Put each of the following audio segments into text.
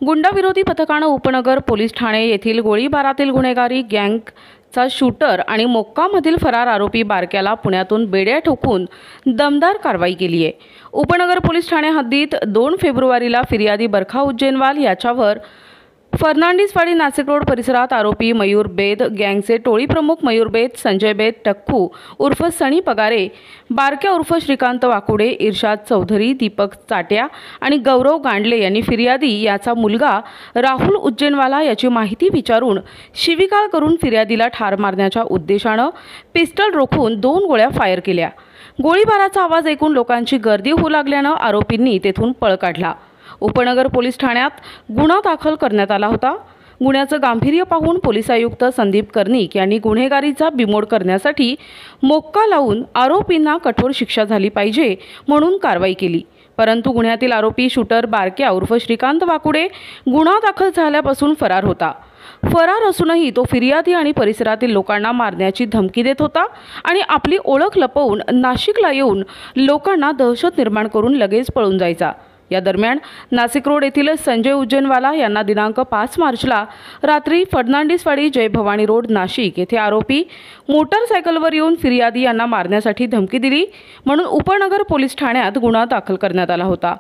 गुंडाविरोधी पथकाने उपनगर पोलीस ठाणे येथील गोळीबारातील गुन्हेगारी गँगचा शूटर आणि मोक्कामधील फरार आरोपी बारक्याला पुण्यातून बेड्या ठोकून दमदार कारवाई केली आहे। उपनगर पोलीस ठाणे हद्दीत 2 फेब्रुवारीला फिर्यादी बरखा उज्जैनवाल याच्यावर फर्नांडिसवाडी नाशिक रोड परिसरात आरोपी मयूर बेद, गँगचे टोळी प्रमुख मयूर बेद, संजय बेद टक्कू उर्फ सनी पगारे, बारक्या उर्फ श्रीकांत वाकुडे, इर्शाद चौधरी, दीपक चाट्या आणि गौरव गांडले यांनी फिर्यादी याचा मुलगा राहुल उज्जैनवाला याची माहिती विचारून शिवीगाळ करून फिर्यादीला ठार मारण्याच्या उद्देशाने पिस्टल रोखून 2 गोळ्या फायर केल्या। गोळीबाराचा आवाज ऐकून लोकांची गर्दी होऊ लागल्याने आरोपींनी तेथून पळ काढला। उपनगर पोलीस ठाण्यात गुन्हा दाखल करण्यात आला होता। गुन्ह्याचं गांभीर्य पाहून पोलीस आयुक्त संदीप कर्णिक यांनी गुन्हेगारीचा बिमोड करण्यासाठी मोक्का लावून आरोपींना कठोर शिक्षा झाली पाहिजे म्हणून कारवाई केली। परंतु गुन्ह्यातील आरोपी शूटर बारक्या उर्फ श्रीकांत वाकुडे गुन्हा दाखल झाल्यापासून फरार होता। फरार असूनही तो फिर्यादी आणि परिसरातील लोकांना मारण्याची धमकी देत होता आणि आपली ओळख लपवून नाशिकला येऊन लोकांना दहशत निर्माण करून लगेच पळून जायचा। या दरम्यान नाशिक रोड येथील संजय उज्जैनवाला यांना दिनांक 5 मार्चला रात्री फर्नांडिसवाडी जय भवानी रोड नाशिक येथे आरोपी मोटारसायकलवर येऊन फिर्यादी यांना मारण्यासाठी धमकी दिली म्हणून उपनगर पोलीस ठाण्यात गुन्हा दाखल करण्यात आला होता।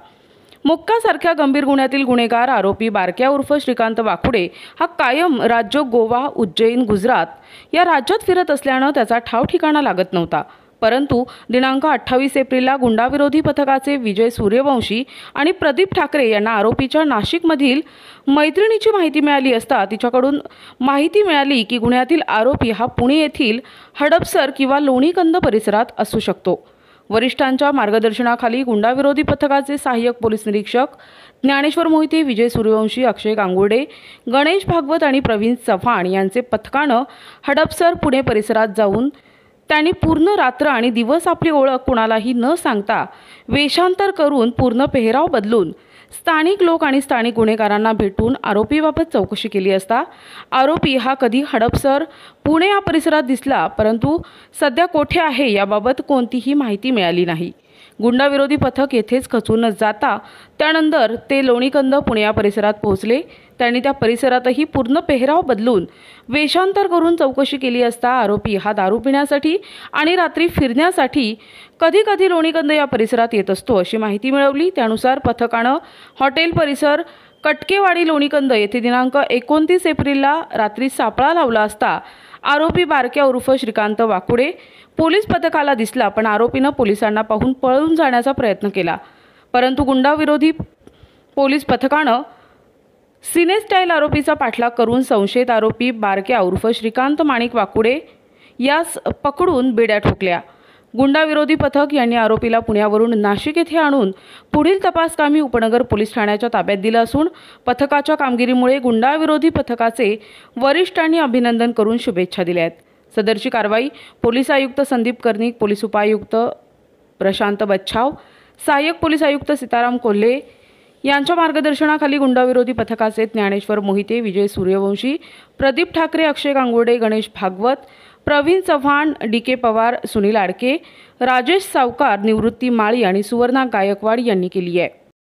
मोक्कासारख्या गंभीर गुन्ह्यातील गुन्हेगार आरोपी बारक्या उर्फ श्रीकांत वाकुडे हा कायम राज्य गोवा, उज्जैन, गुजरात या राज्यात फिरत असल्याने त्याचा ठाव ठिकाणा लागत नव्हता। परंतु दिनांक 28 एप्रिलला गुंडाविरोधी पथकाचे विजय सूर्यवंशी आणि प्रदीप ठाकरे यांना आरोपीच्या नाशिकमधील मैत्रिणीची माहिती मिळाली असता तिच्याकडून माहिती मिळाली की गुन्ह्यातील आरोपी हा पुणे येथील हडपसर किंवा लोणीकंद परिसरात असू शकतो। वरिष्ठांच्या मार्गदर्शनाखाली गुंडाविरोधी पथकाचे सहाय्यक पोलीस निरीक्षक ज्ञानेश्वर मोहिते, विजय सूर्यवंशी, अक्षय गांगुर्डे, गणेश भागवत आणि प्रवीण चव्हाण यांचे पथकाने हडपसर पुणे परिसरात जाऊन त्यांनी पूर्ण रात्र आणि दिवस आपली ओळख कुणालाही न सांगता वेषांतर करून पूर्ण पेहराव बदलून स्थानिक लोक आणि स्थानिक गुन्हेगारांना भेटून आरोपीबाबत चौकशी केली असता आरोपी हा कधी हडपसर पुणे या परिसरात दिसला, परंतु सध्या कोठे आहे याबाबत कोणतीही माहिती मिळाली नाही। गुंडाविरोधी पथक येथेच खचून न जाता त्यानंतर ते लोणीकंद पुणे या परिसरात पोहोचले। त्यांनी त्या परिसरातही पूर्ण पेहराव बदलून वेषांतर करून चौकशी केली असता आरोपी हा दारू पिण्यासाठी आणि रात्री फिरण्यासाठी कधी कधी लोणीकंद या परिसरात येत असतो अशी माहिती मिळवली। त्यानुसार पथकाने हॉटेल परिसर कटकेवाडी लोणीकंद येथे दिनांक 29 एप्रिलला रात्री सापळा लावला असता आरोपी बारक्या उर्फ श्रीकांत वाकुडे पोलीस पथकाला दिसला, पण आरोपीने पोलिसांना पाहून पळून जाण्याचा प्रयत्न केला। परंतु गुंडाविरोधी पोलीस पथकाने सिने स्टाईल आरोपीचा पाठलाग करून संशयित आरोपी बारक्या उर्फ श्रीकांत माणिक वाकुडे यास पकडून बेड्या ठोकल्या। गुंडाविरोधी पथक यांनी आरोपीला पुण्यावरून नाशिक येथे आणून पुढील तपासकामी उपनगर पोलीस ठाण्याच्या ताब्यात दिलं असून पथकाच्या कामगिरीमुळे गुंडाविरोधी पथकाचे वरिष्ठांनी अभिनंदन करून शुभेच्छा दिल्या आहेत। सदरची कारवाई पोलीस आयुक्त संदीप कर्णिक, पोलीस उपायुक्त प्रशांत बच्छाव, सहाय्यक पोलीस आयुक्त सीताराम कोल्हे यांच्या मार्गदर्शनाखाली गुंडाविरोधी पथकाचे ज्ञानेश्वर मोहिते, विजय सूर्यवंशी, प्रदीप ठाकरे, अक्षय गांगुर्डे, गणेश भागवत, प्रवीण चव्हाण, डी.के. पवार, सुनील आडके, राजेश सावकार, निवृत्ती माळी आणि सुवर्णा गायकवाड यांनी केली आहे।